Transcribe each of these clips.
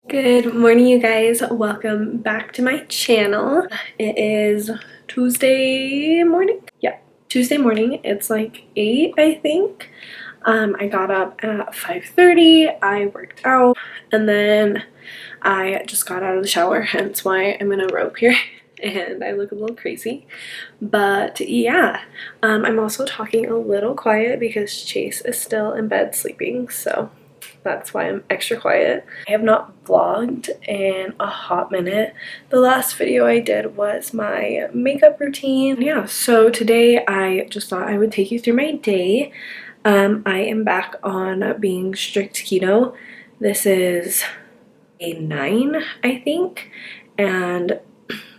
Good morning, you guys. Welcome back to my channel. It is Tuesday morning. Yeah, Tuesday morning. It's like 8, I think. I got up at 5:30. I worked out, and then I just got out of the shower, hence why I'm in a robe here. And I look a little crazy. But yeah, I'm also talking a little quiet because Chase is still in bed sleeping, so that's why I'm extra quiet. I have not vlogged in a hot minute. The last video I did was my makeup routine. Yeah, so today I just thought I would take you through my day. I am back on being strict keto. This is day 9, I think, and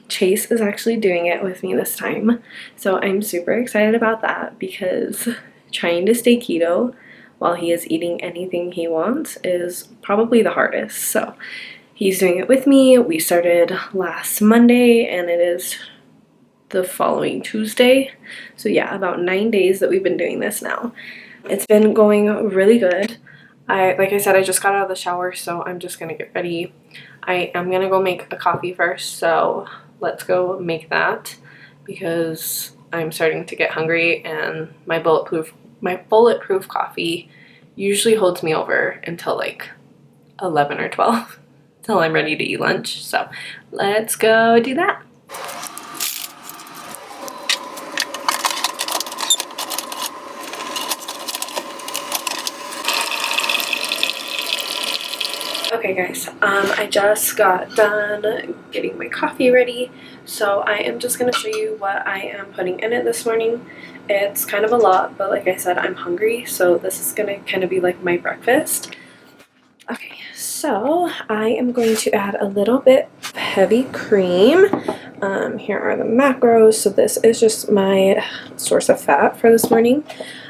Chase is actually doing it with me this time. So I'm super excited about that because trying to stay keto while he is eating anything he wants is probably the hardest. So he's doing it with me. We started last Monday and it is the following Tuesday. So yeah, about 9 days that we've been doing this now. It's been going really good. Like I said, I just got out of the shower, so I'm just gonna get ready. I am gonna go make a coffee first, so let's go make that because I'm starting to get hungry, and my bulletproof coffee usually holds me over until like 11 or 12 till I'm ready to eat lunch. So let's go do that. Okay guys, I just got done getting my coffee ready, so I am just going to show you what I am putting in it this morning. It's kind of a lot, but like I said, I'm hungry, so this is going to kind of be like my breakfast. Okay, so I am going to add a little bit of heavy cream. Here are the macros, so this is just my source of fat for this morning.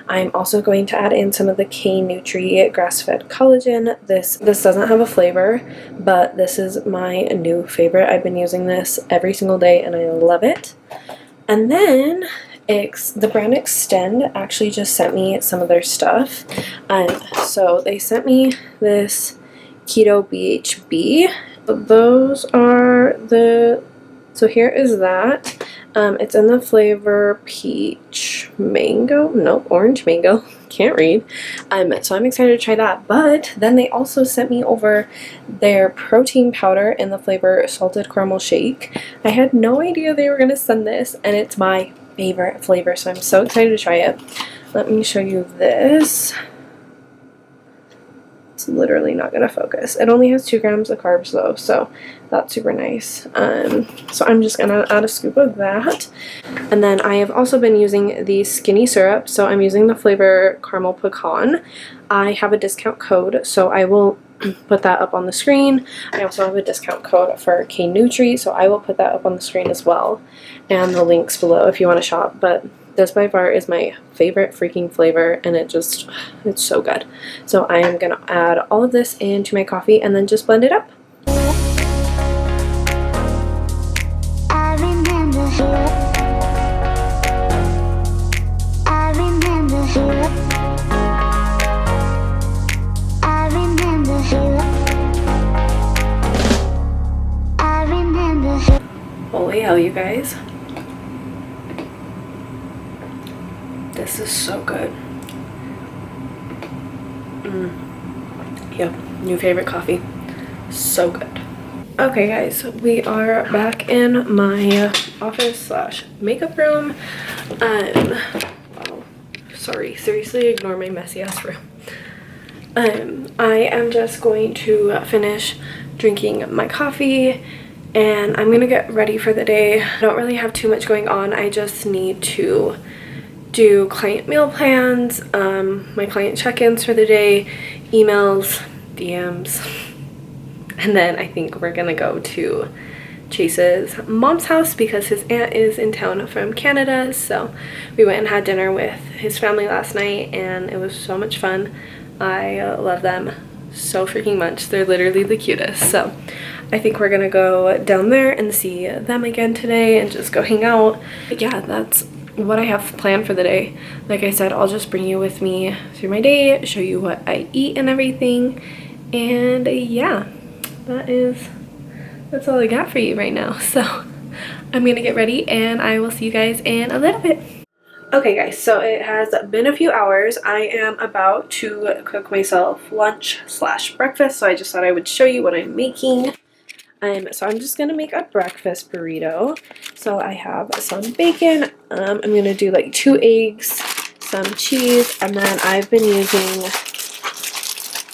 I'm also going to add in some of the K-Nutri grass-fed collagen. This doesn't have a flavor, but this is my new favorite. I've been using this every single day and I love it. And then the brand Extend actually just sent me some of their stuff. So they sent me this Keto BHB. Those are so here is that. It's in the flavor peach mango, no, orange mango, can't read. So I'm excited to try that. But then they also sent me over their protein powder in the flavor salted caramel shake. I had no idea they were going to send this, and it's my favorite flavor, so I'm so excited to try it. Let me show you this. It's literally not going to focus. It only has 2 grams of carbs though, so that's super nice. So I'm just going to add a scoop of that. And then I have also been using the skinny syrup, so I'm using the flavor caramel pecan. I have a discount code, so I will put that up on the screen. I also have a discount code for K-Nutri, so I will put that up on the screen as well, and the links below if you want to shop. But this by far is my favorite freaking flavor, and it's so good. So I am going to add all of this into my coffee and then just blend it up. Holy hell, you guys. This is so good. Yep, new favorite coffee. So good. Okay guys, we are back in my office / makeup room. Oh, sorry, seriously ignore my messy ass room. I am just going to finish drinking my coffee and I'm gonna get ready for the day. I don't really have too much going on. I just need to do client meal plans, my client check-ins for the day, emails, DMs, and then I think we're gonna go to Chase's mom's house because his aunt is in town from Canada. So we went and had dinner with his family last night and it was so much fun. I love them so freaking much. They're literally the cutest. So I think we're gonna go down there and see them again today and just go hang out. But yeah, that's what I have planned for the day. Like I said, I'll just bring you with me through my day, show you what I eat and everything, and yeah, that's all I got for you right now. So I'm gonna get ready and I will see you guys in a little bit. Okay guys, so it has been a few hours. I am about to cook myself lunch / breakfast, so I just thought I would show you what I'm making. So I'm just gonna make a breakfast burrito. So I have some bacon, I'm gonna do like 2 eggs, some cheese, and then I've been using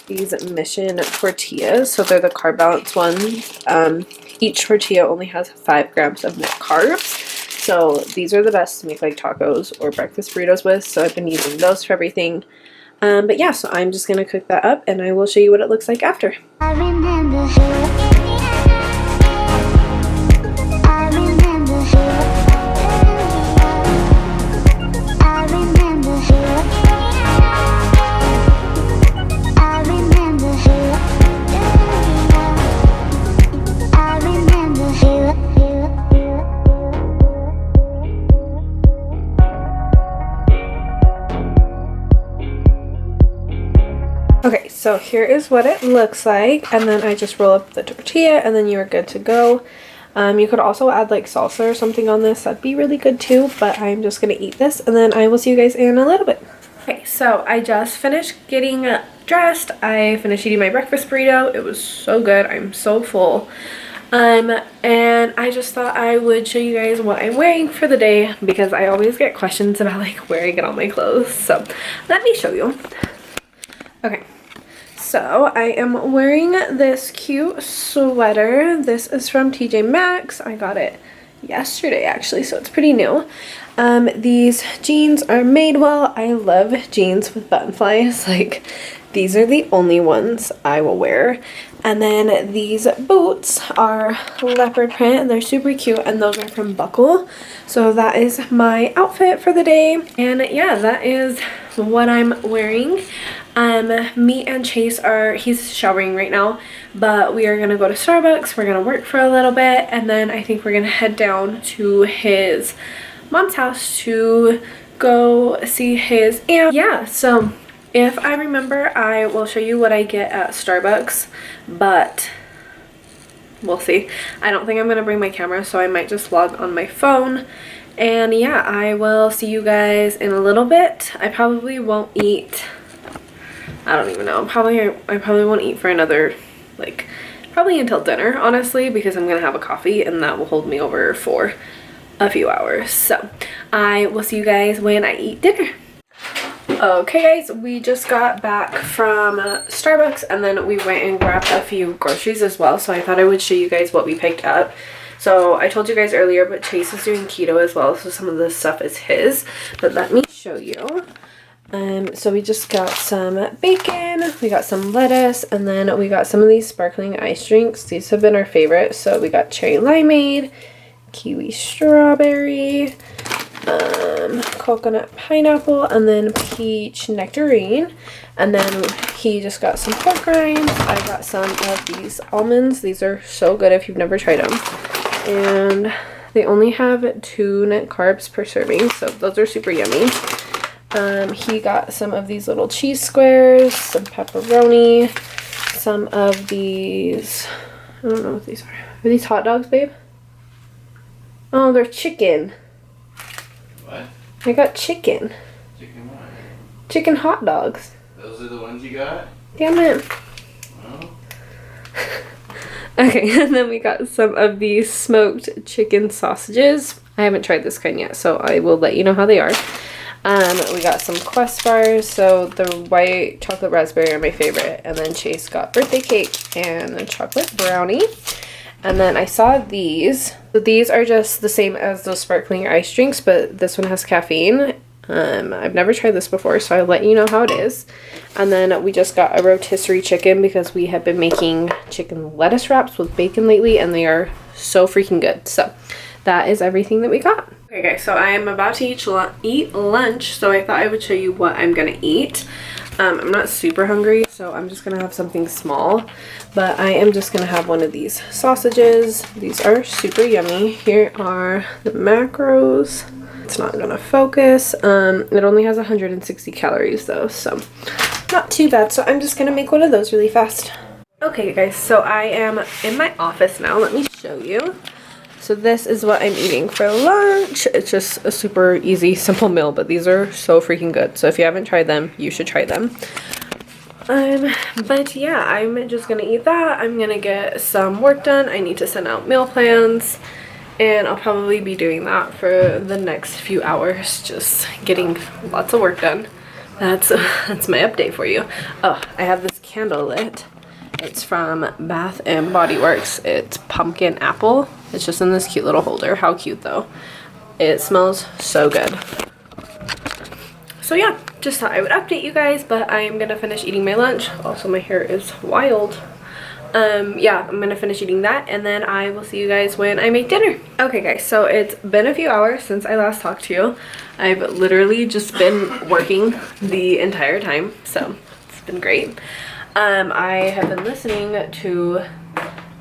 these Mission tortillas, so they're the carb balance ones. Each tortilla only has 5 grams of net carbs, so these are the best to make like tacos or breakfast burritos with, so I've been using those for everything. But yeah, so I'm just gonna cook that up and I will show you what it looks like after. I remember Okay, so here is what it looks like, and then I just roll up the tortilla and then you are good to go. You could also add like salsa or something on this, that'd be really good too, but I'm just gonna eat this and then I will see you guys in a little bit. Okay, so I just finished getting dressed. I finished eating my breakfast burrito. It was so good. I'm so full. And I just thought I would show you guys what I'm wearing for the day because I always get questions about like where I get all my clothes. So let me show you. Okay. So I am wearing this cute sweater. This is from TJ Maxx. I got it yesterday actually, so it's pretty new. These jeans are Madewell. I love jeans with button flies. Like, these are the only ones I will wear. And then these boots are leopard print and they're super cute, and those are from Buckle. So that is my outfit for the day. And yeah, that is what I'm wearing. Me and Chase he's showering right now, but we are gonna go to Starbucks. We're gonna work for a little bit, and then I think we're gonna head down to his mom's house to go see his aunt. Yeah, so if I remember, I will show you what I get at Starbucks, but we'll see. I don't think I'm gonna bring my camera, so I might just vlog on my phone. And yeah, I will see you guys in a little bit. I probably won't eat, I don't even know, I probably won't eat for another, like, probably until dinner, honestly, because I'm gonna have a coffee and that will hold me over for a few hours. So I will see you guys when I eat dinner. Okay guys, we just got back from Starbucks and then we went and grabbed a few groceries as well, so I thought I would show you guys what we picked up. So I told you guys earlier, but Chase is doing keto as well, so some of this stuff is his, but let me show you. So we just got some bacon, we got some lettuce, and then we got some of these sparkling ice drinks. These have been our favorite. So we got cherry limeade, kiwi strawberry, coconut pineapple, and then peach nectarine. And then he just got some pork rinds. I got some of these almonds. These are so good if you've never tried them. And they only have 2 net carbs per serving, so those are super yummy. He got some of these little cheese squares, some pepperoni, some of these, I don't know what these are. Are these hot dogs, babe? Oh, they're chicken. What? I got chicken. Chicken what? Chicken hot dogs. Those are the ones you got? Damn it. Well. Okay, and then we got some of these smoked chicken sausages. I haven't tried this kind yet, so I will let you know how they are. We got some Quest bars, so the white chocolate raspberry are my favorite, and then Chase got birthday cake and a chocolate brownie. And then I saw these. So these are just the same as those sparkling ice drinks, but this one has caffeine. I've never tried this before, so I'll let you know how it is. And then we just got a rotisserie chicken because we have been making chicken lettuce wraps with bacon lately, and they are so freaking good. So that is everything that we got. Okay guys, so I am about to eat lunch, so I thought I would show you what I'm gonna eat. I'm not super hungry, so I'm just gonna have something small, but I am just gonna have one of these sausages. These are super yummy. Here are the macros. It's not gonna focus. It only has 160 calories though, so not too bad. So I'm just gonna make one of those really fast. Okay guys, so I am in my office now. Let me show you. So this is what I'm eating for lunch. It's just a super easy, simple meal, but these are so freaking good. So if you haven't tried them, you should try them. But yeah, I'm just gonna eat that. I'm gonna get some work done. I need to send out meal plans, and I'll probably be doing that for the next few hours, just getting lots of work done. That's my update for you. Oh, I have this candle lit. It's from Bath and Body Works. It's pumpkin apple. It's just in this cute little holder. How cute though. It smells so good. So yeah, just thought I would update you guys, but I'm gonna finish eating my lunch. Also, my hair is wild. Yeah, I'm gonna finish eating that, and then I will see you guys when I make dinner. Okay guys, so it's been a few hours since I last talked to you. I've literally just been working the entire time, so it's been great. I have been listening to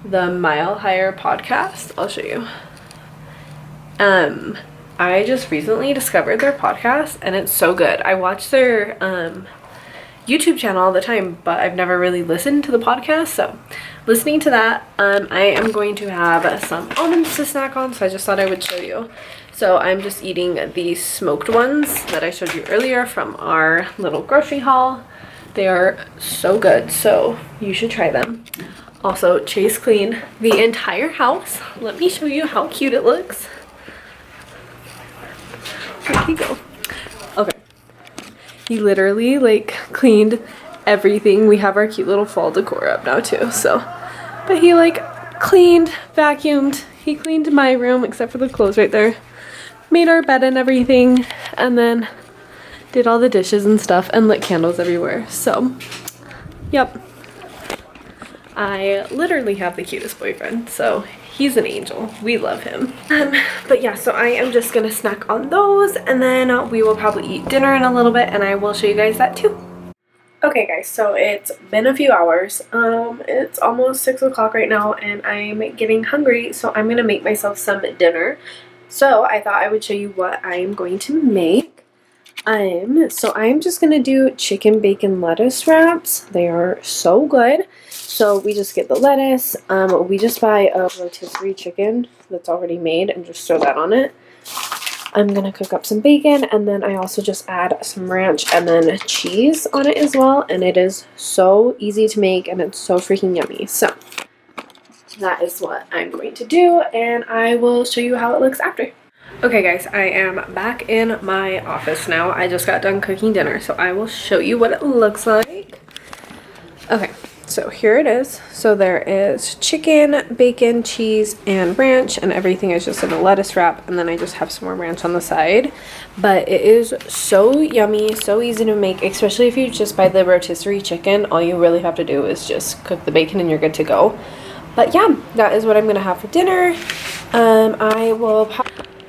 the Mile Higher podcast. I'll show you. I just recently discovered their podcast, and it's so good. I watch their YouTube channel all the time, but I've never really listened to the podcast. So listening to that, I am going to have some almonds to snack on, so I just thought I would show you. So I'm just eating these smoked ones that I showed you earlier from our little grocery haul. They are so good, so you should try them. Also, Chase cleaned the entire house. Let me show you how cute it looks. Where'd he go? Okay. He literally like cleaned everything. We have our cute little fall decor up now too, so. But he like cleaned, vacuumed. He cleaned my room except for the clothes right there. Made our bed and everything, and then did all the dishes and stuff and lit candles everywhere. So, yep. I literally have the cutest boyfriend, so he's an angel. We love him. But yeah, so I am just gonna snack on those, and then we will probably eat dinner in a little bit, and I will show you guys that too. Okay guys, so it's been a few hours. It's almost 6 o'clock right now, and I'm getting hungry, so I'm gonna make myself some dinner. So I thought I would show you what I'm going to make. So I'm just gonna do chicken bacon lettuce wraps. They are so good. So we just get the lettuce. We just buy a rotisserie chicken that's already made and just throw that on it. I'm gonna cook up some bacon, and then I also just add some ranch and then cheese on it as well. And it is so easy to make, and it's so freaking yummy. So that is what I'm going to do, and I will show you how it looks after. Okay guys, I am back in my office now. I just got done cooking dinner, so I will show you what it looks like. Okay, so here it is. So there is chicken, bacon, cheese, and ranch, and everything is just in a lettuce wrap, and then I just have some more ranch on the side. But it is so yummy, so easy to make, especially if you just buy the rotisserie chicken. All you really have to do is just cook the bacon and you're good to go. But yeah, that is what I'm gonna have for dinner.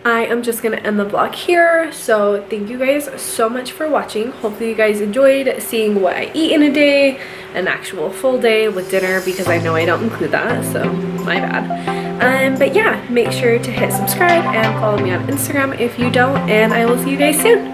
I am just gonna end the vlog here. So thank you guys so much for watching. Hopefully you guys enjoyed seeing what I eat in a day, an actual full day with dinner, because I know I don't include that, so my bad. But yeah, make sure to hit subscribe and follow me on Instagram if you don't, and I will see you guys soon.